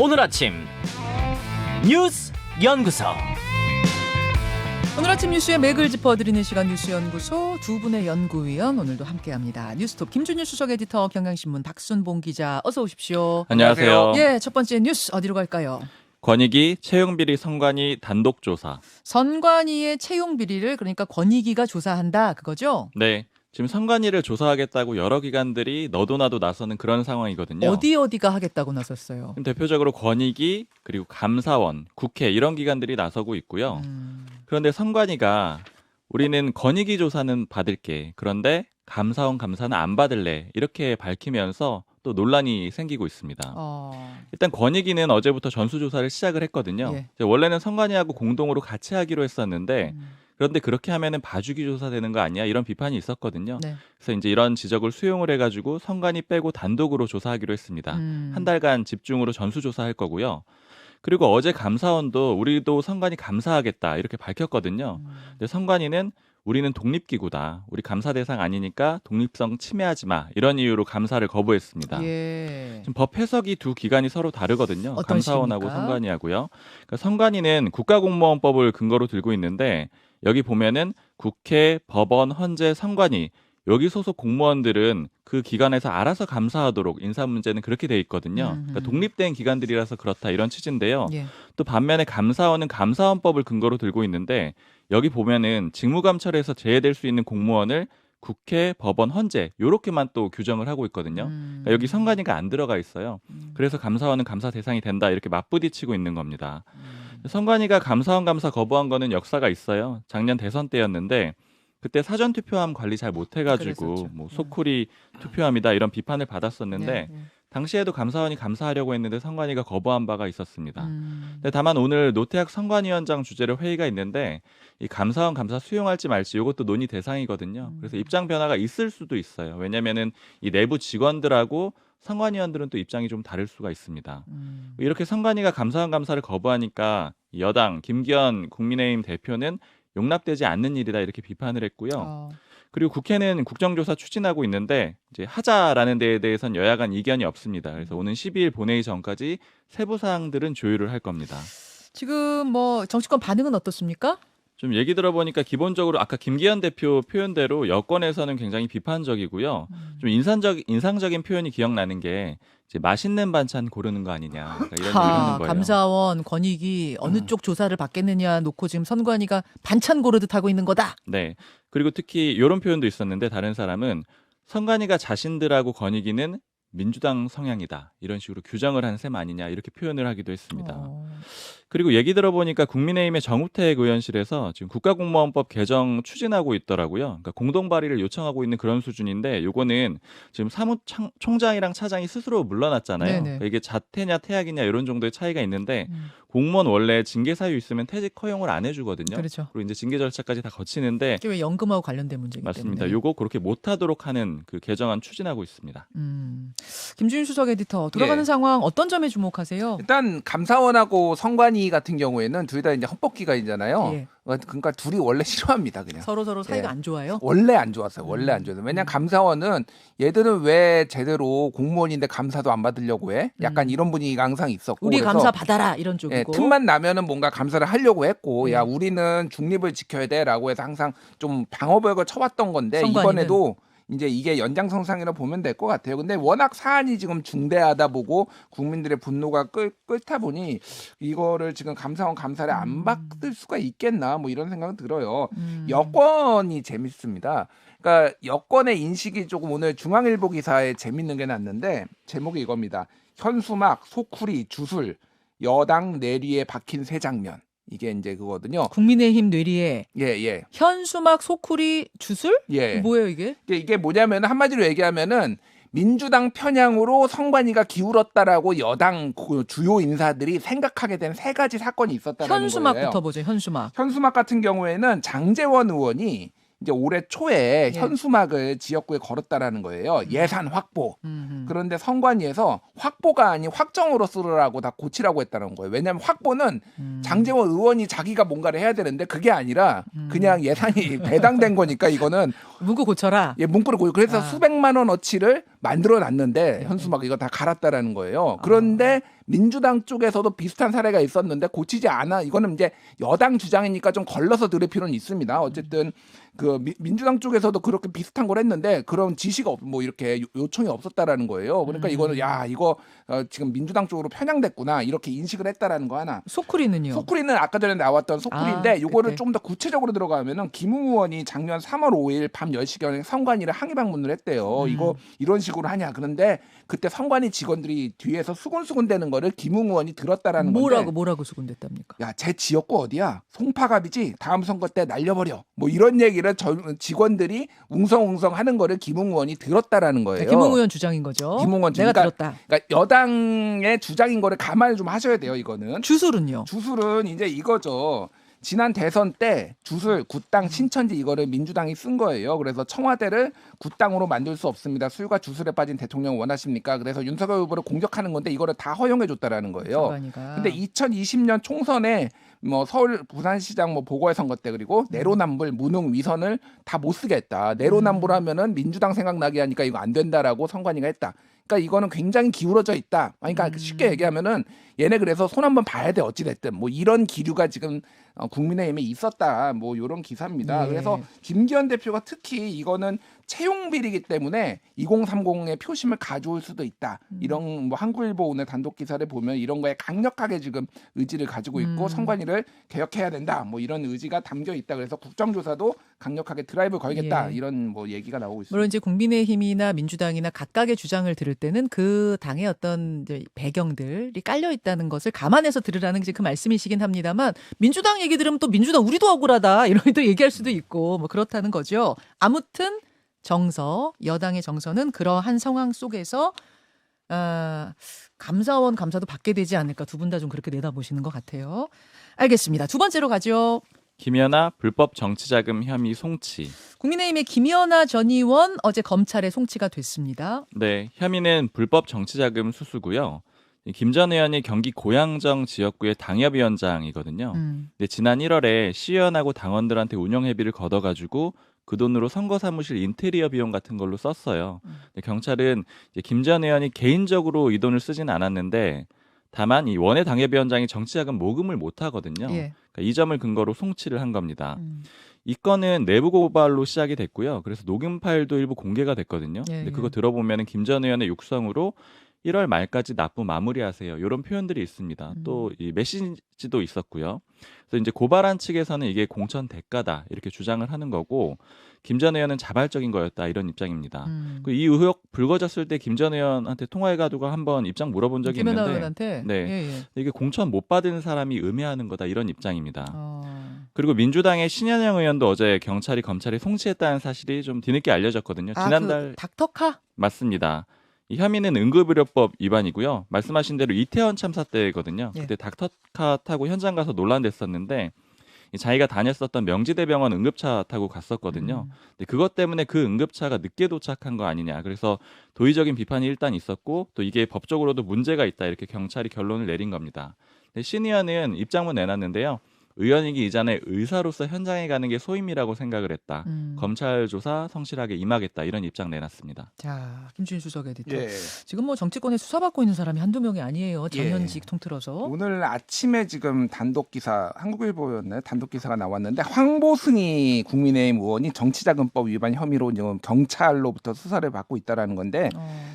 오늘 아침 뉴스 연구소. 오늘 아침 뉴스의 맥을 짚어드리는 시간 뉴스연구소 두 분의 연구위원 오늘도 함께합니다. 뉴스톱 김준일 수석 에디터, 경향신문 박순봉 기자, 어서 오십시오. 안녕하세요. 예, 첫 번째 뉴스 어디로 갈까요? 권익위 채용비리 선관위 단독 조사. 선관위의 채용 비리를 그러니까 권익위가 조사한다 그거죠? 네. 지금 선관위를 조사하겠다고 여러 기관들이 너도 나도 나서는 그런 상황이거든요. 어디가 하겠다고 나섰어요? 지금 대표적으로 권익위 그리고 감사원, 국회 이런 기관들이 나서고 있고요. 그런데 선관위가 우리는 권익위 조사는 받을게. 그런데 감사원 감사는 안 받을래. 이렇게 밝히면서 또 논란이 생기고 있습니다. 일단 권익위는 어제부터 전수조사를 시작을 했거든요. 예. 원래는 선관위하고 공동으로 같이 하기로 했었는데 그런데 그렇게 하면은 봐주기 조사 되는 거 아니야? 이런 비판이 있었거든요. 네. 그래서 이제 이런 지적을 수용을 해가지고 선관위 빼고 단독으로 조사하기로 했습니다. 한 달간 집중으로 전수조사할 거고요. 그리고 어제 감사원도 우리도 선관위 감사하겠다 이렇게 밝혔거든요. 근데 선관위는 우리는 독립기구다. 우리 감사 대상 아니니까 독립성 침해하지 마. 이런 이유로 감사를 거부했습니다. 예. 지금 법 해석이 두 기관이 서로 다르거든요. 어떤 감사원하고 식입니까? 선관위하고요. 그러니까 선관위는 국가공무원법을 근거로 들고 있는데 여기 보면은 국회, 법원, 헌재, 선관위 여기 소속 공무원들은 그 기관에서 알아서 감사하도록 인사 문제는 그렇게 돼 있거든요. 그러니까 독립된 기관들이라서 그렇다 이런 취지인데요. 예. 또 반면에 감사원은 감사원법을 근거로 들고 있는데 여기 보면은 직무감찰에서 제외될 수 있는 공무원을 국회, 법원, 헌재 요렇게만 또 규정을 하고 있거든요. 그러니까 여기 선관위가 안 들어가 있어요. 그래서 감사원은 감사 대상이 된다 이렇게 맞부딪히고 있는 겁니다. 선관위가 감사원 감사 거부한 거는 역사가 있어요. 작년 대선 때였는데 그때 사전 투표함 관리 잘 못해가지고 그랬었죠. 뭐 소쿠리 투표함이다 이런 비판을 받았었는데 예. 당시에도 감사원이 감사하려고 했는데 선관위가 거부한 바가 있었습니다. 근데 다만 오늘 노태학 선관위원장 주재로 회의가 있는데 이 감사원 감사 수용할지 말지 이것도 논의 대상이거든요. 그래서 입장 변화가 있을 수도 있어요. 왜냐면은 이 내부 직원들하고 선관위원들은 또 입장이 좀 다를 수가 있습니다. 이렇게 선관위가 감사원 감사를 거부하니까 여당 김기현 국민의힘 대표는 용납되지 않는 일이다 이렇게 비판을 했고요. 그리고 국회는 국정조사 추진하고 있는데 이제 하자라는 데에 대해서는 여야 간 이견이 없습니다. 그래서 오는 12일 본회의 전까지 세부 사항들은 조율을 할 겁니다. 지금 뭐 정치권 반응은 어떻습니까? 좀 얘기 들어보니까 기본적으로 아까 김기현 대표 표현대로 여권에서는 굉장히 비판적이고요. 좀 인상적인 표현이 기억나는 게 이제 맛있는 반찬 고르는 거 아니냐 그러니까 이런 얘기를 하는 거예요. 감사원, 권익위 어느 쪽 조사를 받겠느냐 놓고 지금 선관위가 반찬 고르듯 하고 있는 거다. 네. 그리고 특히 이런 표현도 있었는데 다른 사람은 선관위가 자신들하고 권익위는 민주당 성향이다. 이런 식으로 규정을 한 셈 아니냐 이렇게 표현을 하기도 했습니다. 그리고 얘기 들어보니까 국민의힘의 정우택 의원실에서 지금 국가공무원법 개정 추진하고 있더라고요. 그러니까 공동 발의를 요청하고 있는 그런 수준인데 요거는 지금 사무총장이랑 차장이 스스로 물러났잖아요. 그러니까 이게 자퇴냐 퇴학이냐 이런 정도의 차이가 있는데 공무원 원래 징계 사유 있으면 퇴직 허용을 안 해주거든요. 그렇죠. 그리고 이제 징계 절차까지 다 거치는데 이게 왜 연금하고 관련된 문제이기 맞습니다. 때문에. 요거 그렇게 못하도록 하는 그 개정안 추진하고 있습니다. 김준일 수석 에디터 돌아가는 예. 상황 어떤 점에 주목하세요? 일단 감사원하고 선관위 같은 경우에는 둘 다 이제 헌법기관이잖아요. 예. 그러니까 둘이 원래 싫어합니다, 그냥. 서로 사이가 예. 안 좋아요? 원래 안 좋았어요. 원래 안 좋았어요. 왜냐하면 감사원은 얘들은 왜 제대로 공무원인데 감사도 안 받으려고 해? 약간 이런 분위기가 항상 있었고. 우리 그래서 감사 받아라 이런 예, 쪽이고. 틈만 나면은 뭔가 감사를 하려고 했고, 야 우리는 중립을 지켜야 돼라고 해서 항상 좀 방어벽을 쳐왔던 건데 선관위는. 이번에도 이제 이게 연장선상이라 보면 될 것 같아요. 근데 워낙 사안이 지금 중대하다 보고 국민들의 분노가 끓다 보니 이거를 지금 감사원 감사를 안 받을 수가 있겠나 뭐 이런 생각은 들어요. 여권이 재밌습니다. 그러니까 여권의 인식이 조금 오늘 중앙일보 기사에 재밌는 게 났는데 제목이 이겁니다. 현수막, 소쿠리, 주술, 여당 내리에 박힌 새 장면. 이게 이제 그거거든요. 국민의힘 뇌리에 예. 현수막, 소쿠리, 주술? 예. 뭐예요 이게? 이게 뭐냐면 한마디로 얘기하면은 민주당 편향으로 선관위가 기울었다라고 여당 주요 인사들이 생각하게 된 세 가지 사건이 있었다는 거예요. 현수막부터 보죠. 현수막. 현수막 같은 경우에는 장제원 의원이 이제 올해 초에 예. 현수막을 지역구에 걸었다라는 거예요. 예산 확보. 음. 그런데 선관위에서 확보가 아닌 확정으로 쓰라고 다 고치라고 했다는 거예요. 왜냐하면 확보는 장제원 의원이 자기가 뭔가를 해야 되는데 그게 아니라 그냥 예산이 배당된 거니까 이거는 문구 고쳐라. 문구를 고쳐. 그래서 아. 수백만 원어치를 만들어놨는데 현수막 이거 다 갈았다라는 거예요. 그런데 민주당 쪽에서도 비슷한 사례가 있었는데 고치지 않아. 이거는 이제 여당 주장이니까 좀 걸러서 들을 필요는 있습니다. 어쨌든 그 민주당 쪽에서도 그렇게 비슷한 걸 했는데 그런 지시가 뭐 이렇게 요청이 없었다라는 거예요. 그러니까 이거는 야 이거 지금 민주당 쪽으로 편향됐구나 이렇게 인식을 했다라는 거 하나. 소쿠리는요? 소쿠리는 아까 전에 나왔던 소쿠리인데 요거를 그때. 좀 더 구체적으로 들어가면은 김웅 의원이 작년 3월 5일 밤 10시경에 선관위를 항의 방문을 했대요. 이거 이런 식으로 하냐. 그런데 그때 선관위 직원들이 뒤에서 수군수군 대는 거를 김웅 의원이 들었다라는 건데 뭐라고 수군댔답니까? 야, 제 지역구 어디야? 송파갑이지? 다음 선거 때 날려버려. 뭐 이런 얘기를 직원들이 웅성웅성 하는 거를 김웅 의원이 들었다라는 거예요. 김웅 의원 주장인 거죠. 김웅 의원 내가 들었다. 그러니까 여당의 주장인 거를 감안을 좀 하셔야 돼요. 이거는. 주술은요? 주술은 이제 이거죠. 지난 대선 때 주술 굿당 신천지 이거를 민주당이 쓴 거예요. 그래서 청와대를 굿당으로 만들 수 없습니다. 술과 주술에 빠진 대통령 원하십니까? 그래서 윤석열 후보를 공격하는 건데 이거를 다 허용해 줬다라는 거예요. 선관위가. 근데 2020년 총선에 뭐 서울 부산시장 뭐 보궐선거 때 그리고 내로남불 무능 위선을 다 못 쓰게 했다. 내로남불 하면은 민주당 생각나게 하니까 이거 안 된다라고 선관위가 했다. 그러니까 이거는 굉장히 기울어져 있다. 그러니까 쉽게 얘기하면은 얘네 그래서 손 한번 봐야 돼 어찌 됐든 뭐 이런 기류가 지금 국민의힘에 있었다. 뭐 이런 기사입니다. 예. 그래서 김기현 대표가 특히 이거는 채용 비리이기 때문에 2030의 표심을 가져올 수도 있다. 이런 뭐 한국일보 오늘 단독 기사를 보면 이런 거에 강력하게 지금 의지를 가지고 있고 선관위를 개혁해야 된다. 뭐 이런 의지가 담겨 있다. 그래서 국정조사도 강력하게 드라이브 걸겠다. 예. 이런 뭐 얘기가 나오고 있습니다. 물론 이제 국민의힘이나 민주당이나 각각의 주장을 들을 때는 그 당의 어떤 이제 배경들이 깔려 있다는 것을 감안해서 들으라는 이제 그 말씀이시긴 합니다만 민주당 얘기 들으면 또 민주당 우리도 억울하다 이런 또 얘기할 수도 있고 뭐 그렇다는 거죠. 아무튼 여당의 정서는 그러한 상황 속에서 감사원 감사도 받게 되지 않을까 두 분 다 좀 그렇게 내다보시는 것 같아요. 알겠습니다. 두 번째로 가죠. 김연아 불법 정치자금 혐의 송치. 국민의힘의 김연아 전 의원 어제 검찰에 송치가 됐습니다. 네, 혐의는 불법 정치자금 수수고요. 김 전 의원이 경기 고양정 지역구의 당협위원장이거든요. 근데 지난 1월에 시의원하고 당원들한테 운영회비를 걷어가지고 그 돈으로 선거 사무실 인테리어 비용 같은 걸로 썼어요. 근데 경찰은 김 전 의원이 개인적으로 이 돈을 쓰진 않았는데 다만 이 원외 당협위원장이 정치자금 모금을 못 하거든요. 예. 그러니까 이 점을 근거로 송치를 한 겁니다. 이 건은 내부 고발로 시작이 됐고요. 그래서 녹음 파일도 일부 공개가 됐거든요. 예, 근데 예. 그거 들어보면 김 전 의원의 육성으로 1월 말까지 납부 마무리하세요. 이런 표현들이 있습니다. 또 이 메시지도 있었고요. 그래서 이제 고발한 측에서는 이게 공천 대가다 이렇게 주장을 하는 거고 김 전 의원은 자발적인 거였다 이런 입장입니다. 이 의혹 불거졌을 때 김 전 의원한테 통화해가지고 한번 입장 물어본 적이 김연아 있는데 의원한테 네. 예, 예. 이게 공천 못 받은 사람이 음해하는 거다 이런 입장입니다. 그리고 민주당의 신현영 의원도 어제 경찰이 검찰에 송치했다는 사실이 좀 뒤늦게 알려졌거든요. 지난달 그 닥터카? 맞습니다. 이 혐의는 응급의료법 위반이고요. 말씀하신 대로 이태원 참사 때거든요. 예. 그때 닥터카 타고 현장 가서 논란됐었는데 자기가 다녔었던 명지대병원 응급차 타고 갔었거든요. 근데 그것 때문에 그 응급차가 늦게 도착한 거 아니냐. 그래서 도의적인 비판이 일단 있었고 또 이게 법적으로도 문제가 있다. 이렇게 경찰이 결론을 내린 겁니다. 근데 신 의원은 입장문 내놨는데요. 의원이기 이전에 의사로서 현장에 가는 게 소임이라고 생각을 했다. 검찰 조사 성실하게 임하겠다. 이런 입장 내놨습니다. 자, 김준일 수석 에디터. 예. 지금 뭐 정치권에 수사받고 있는 사람이 한두 명이 아니에요. 전현직 통틀어서. 오늘 아침에 지금 단독 기사 한국일보였네 단독 기사가 나왔는데 황보승이 국민의힘 의원이 정치자금법 위반 혐의로 지금 경찰로부터 수사를 받고 있다라는 건데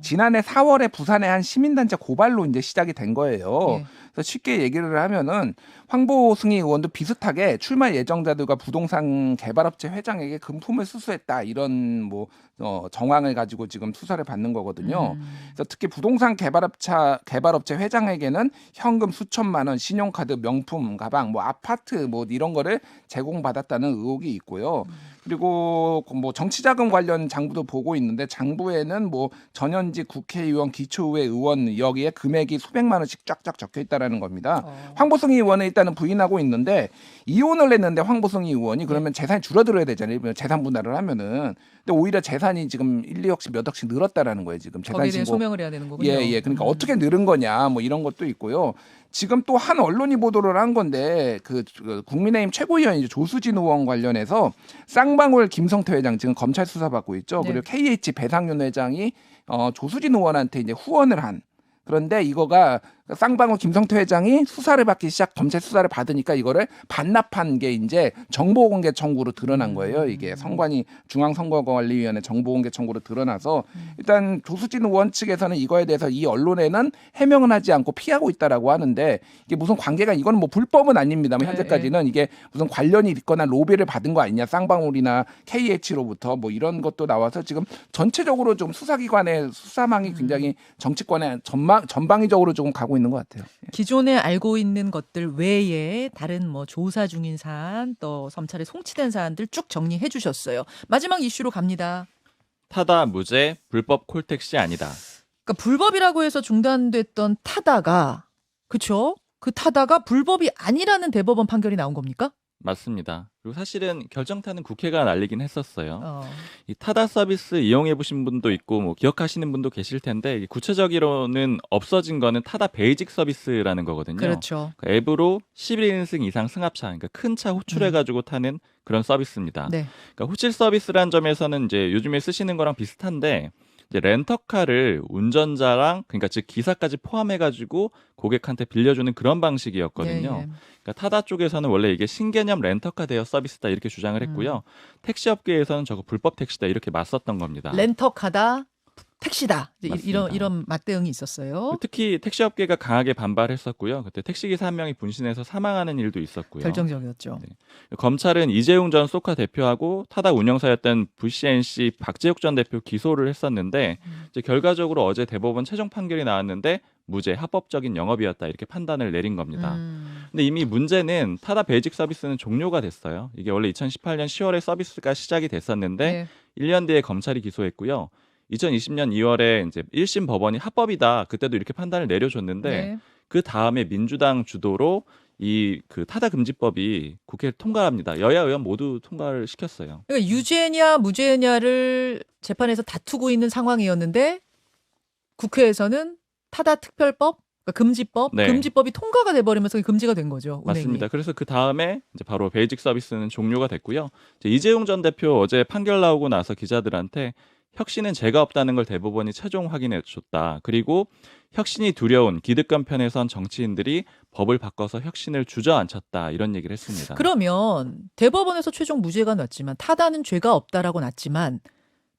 지난해 4월에 부산의 한 시민단체 고발로 이제 시작이 된 거예요. 예. 그래서 쉽게 얘기를 하면은 황보승희 의원도 비슷하게 출마 예정자들과 부동산 개발업체 회장에게 금품을 수수했다 이런 뭐 정황을 가지고 지금 수사를 받는 거거든요. 그래서 특히 부동산 개발업체 회장에게는 현금 수천만 원, 신용카드, 명품 가방, 뭐 아파트 뭐 이런 거를 제공받았다는 의혹이 있고요. 그리고 뭐 정치자금 관련 장부도 보고 있는데 장부에는 뭐 전현직 국회의원, 기초의회 의원 여기에 금액이 수백만 원씩 쫙쫙 적혀 있다라는 겁니다. 황보승희 의원은 일단은 부인하고 있는데 이혼을 했는데 황보승희 의원이 그러면 재산이 줄어들어야 되잖아요. 재산 분할을 하면은. 근데 오히려 재산이 지금 1, 2억씩 몇 억씩 늘었다라는 거예요. 지금 재산 거기에 대해 신고. 소명을 해야 되는 거군요. 예. 그러니까 어떻게 늘은 거냐 뭐 이런 것도 있고요. 지금 또 한 언론이 보도를 한 건데 그 국민의힘 최고위원 조수진 의원 관련해서 쌍방울 김성태 회장 지금 검찰 수사 받고 있죠. 네. 그리고 KH 배상윤 회장이 조수진 의원한테 이제 후원을 한. 그런데 이거가 쌍방울 김성태 회장이 수사를 받기 검찰 수사를 받으니까 이거를 반납한 게 이제 정보공개 청구로 드러난 거예요. 이게 중앙선거관리위원회 정보공개 청구로 드러나서 일단 조수진 의원 측에서는 이거에 대해서 이 언론에는 해명은 하지 않고 피하고 있다라고 하는데 이게 무슨 관계가 이거는 뭐 불법은 아닙니다만 현재까지는 이게 무슨 관련이 있거나 로비를 받은 거 아니냐 쌍방울이나 KH로부터 뭐 이런 것도 나와서 지금 전체적으로 좀 수사기관의 수사망이 굉장히 정치권에 전방위적으로 조금 가고 있는 것 같아요. 기존에 알고 있는 것들 외에 다른 뭐 조사 중인 사안 또 검찰에 송치된 사안들 쭉 정리해 주셨어요. 마지막 이슈로 갑니다. 타다 무죄 불법 콜택시 아니다. 그러니까 불법이라고 해서 중단됐던 타다가 그렇죠? 그 타다가 불법이 아니라는 대법원 판결이 나온 겁니까? 맞습니다. 그리고 사실은 결정타는 국회가 날리긴 했었어요. 어. 이 타다 서비스 이용해 보신 분도 있고 뭐 기억하시는 분도 계실 텐데 구체적으로는 없어진 거는 타다 베이직 서비스라는 거거든요. 그렇죠. 그 앱으로 11인승 이상 승합차, 그러니까 큰 차 호출해 가지고 타는 그런 서비스입니다. 네. 그러니까 호출 서비스라는 점에서는 이제 요즘에 쓰시는 거랑 비슷한데 이제 렌터카를 운전자랑 그러니까 즉 기사까지 포함해 가지고 고객한테 빌려주는 그런 방식이었거든요. 예. 그러니까 타다 쪽에서는 원래 이게 신개념 렌터카 대여 서비스다 이렇게 주장을 했고요. 택시 업계에서는 저거 불법 택시다 이렇게 맞섰던 겁니다. 렌터카다 택시다 맞습니다. 이런 맞대응이 있었어요. 특히 택시 업계가 강하게 반발했었고요. 그때 택시기사 한 명이 분신해서 사망하는 일도 있었고요. 결정적이었죠. 네. 검찰은 이재용 전 소카 대표하고 타다 운영사였던 VCNC 박재욱 전 대표 기소를 했었는데 이제 결과적으로 어제 대법원 최종 판결이 나왔는데 무죄, 합법적인 영업이었다 이렇게 판단을 내린 겁니다. 근데 이미 문제는 타다 베이직 서비스는 종료가 됐어요. 이게 원래 2018년 10월에 서비스가 시작이 됐었는데 네. 1년 뒤에 검찰이 기소했고요. 2020년 2월에 이제 1심 법원이 합법이다. 그때도 이렇게 판단을 내려줬는데 네. 그 다음에 민주당 주도로 이 그 타다 금지법이 국회를 통과합니다. 여야 의원 모두 통과를 시켰어요. 그러니까 유죄냐 무죄냐를 재판에서 다투고 있는 상황이었는데 국회에서는 타다 특별법, 그러니까 금지법, 네. 금지법이 통과가 돼버리면서 금지가 된 거죠. 운행이. 맞습니다. 그래서 그 다음에 이제 바로 베이직 서비스는 종료가 됐고요. 이제 이재용 전 대표 어제 판결 나오고 나서 기자들한테 혁신은 죄가 없다는 걸 대법원이 최종 확인해 줬다. 그리고 혁신이 두려운 기득권 편에 선 정치인들이 법을 바꿔서 혁신을 주저앉혔다. 이런 얘기를 했습니다. 그러면 대법원에서 최종 무죄가 났지만 타다는 죄가 없다라고 났지만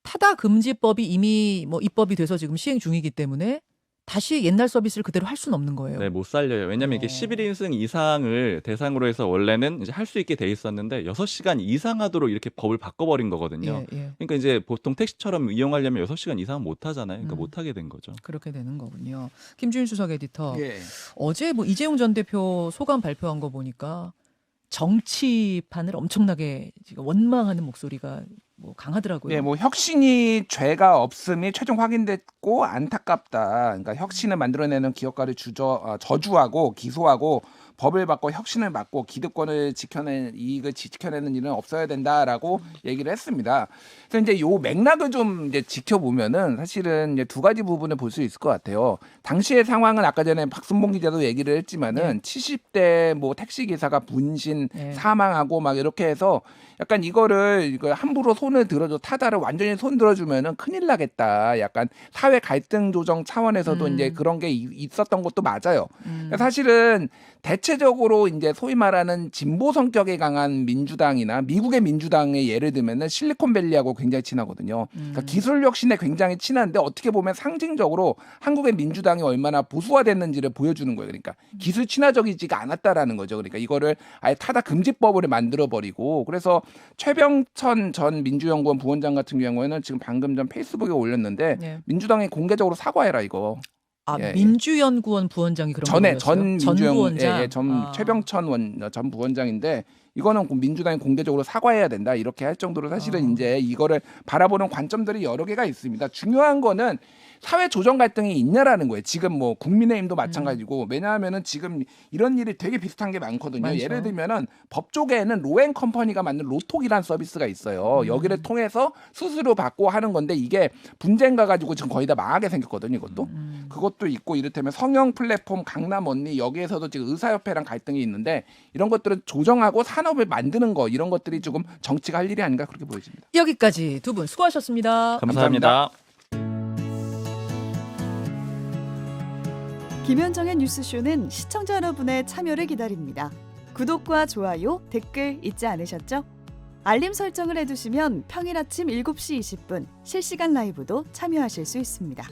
타다 금지법이 이미 뭐 입법이 돼서 지금 시행 중이기 때문에 다시 옛날 서비스를 그대로 할 수는 없는 거예요. 네, 못 살려요. 왜냐면 이게 11인승 이상을 대상으로 해서 원래는 이제 할 수 있게 돼 있었는데 6시간 이상 하도록 이렇게 법을 바꿔버린 거거든요. 예. 그러니까 이제 보통 택시처럼 이용하려면 6시간 이상은 못 하잖아요. 그러니까 못 하게 된 거죠. 그렇게 되는 거군요. 김주인 수석 에디터. 예. 어제 뭐 이재용 전 대표 소감 발표한 거 보니까 정치판을 엄청나게 지금 원망하는 목소리가 뭐 강하더라고요. 네, 뭐 혁신이 죄가 없음이 최종 확인됐고 안타깝다. 그러니까 혁신을 만들어내는 기업가를 저주하고 기소하고 법을 바꿔 혁신을 막고 기득권을 이익을 지켜내는 일은 없어야 된다라고 얘기를 했습니다. 그래서 이제 요 맥락을 좀 이제 지켜보면은 사실은 이제 두 가지 부분을 볼 수 있을 것 같아요. 당시의 상황은 아까 전에 박순봉 기자도 얘기를 했지만은 70대 뭐 택시 기사가 분신 사망하고 막 이렇게 해서 약간 이거 함부로 손을 들어줘 타다를 완전히 손 들어주면은 큰일 나겠다. 약간 사회 갈등 조정 차원에서도 이제 그런 게 있었던 것도 맞아요. 사실은 대체적으로 이제 소위 말하는 진보 성격에 강한 민주당이나 미국의 민주당의 예를 들면은 실리콘밸리하고 굉장히 친하거든요. 그러니까 기술 혁신에 굉장히 친한데 어떻게 보면 상징적으로 한국의 민주당이 얼마나 보수화됐는지를 보여주는 거예요. 그러니까 기술 친화적이지가 않았다라는 거죠. 그러니까 이거를 아예 타다 금지법으로 만들어 버리고 그래서 최병천 전 민주연구원 부원장 같은 경우에는 지금 방금 전 페이스북에 올렸는데 민주당이 공개적으로 사과해라 이거. 아, 민주연구원 부원장이 그런 전에 거였어요? 전 민주연구원 부원장. 최병천 전 부원장인데 이거는 민주당이 공개적으로 사과해야 된다 이렇게 할 정도로 사실은 이제 이거를 바라보는 관점들이 여러 개가 있습니다. 중요한 거는 사회 조정 갈등이 있냐라는 거예요. 지금 뭐 국민의힘도 마찬가지고 왜냐하면은 지금 이런 일이 되게 비슷한 게 많거든요. 많죠. 예를 들면은 법 쪽에는 로앤컴퍼니가 만든 로톡이라는 서비스가 있어요. 여기를 통해서 수수료 받고 하는 건데 이게 분쟁가 가지고 지금 거의 다 망하게 생겼거든요. 이것도 그것도 있고 이를테면 성형 플랫폼 강남 언니 여기에서도 지금 의사협회랑 갈등이 있는데 이런 것들은 조정하고 산업을 만드는 거 이런 것들이 조금 정치가 할 일이 아닌가 그렇게 보여집니다. 여기까지 두 분 수고하셨습니다. 감사합니다. 김현정의 뉴스쇼는 시청자 여러분의 참여를 기다립니다. 구독과 좋아요, 댓글 잊지 않으셨죠? 알림 설정을 해두시면 평일 아침 7시 20분 실시간 라이브도 참여하실 수 있습니다.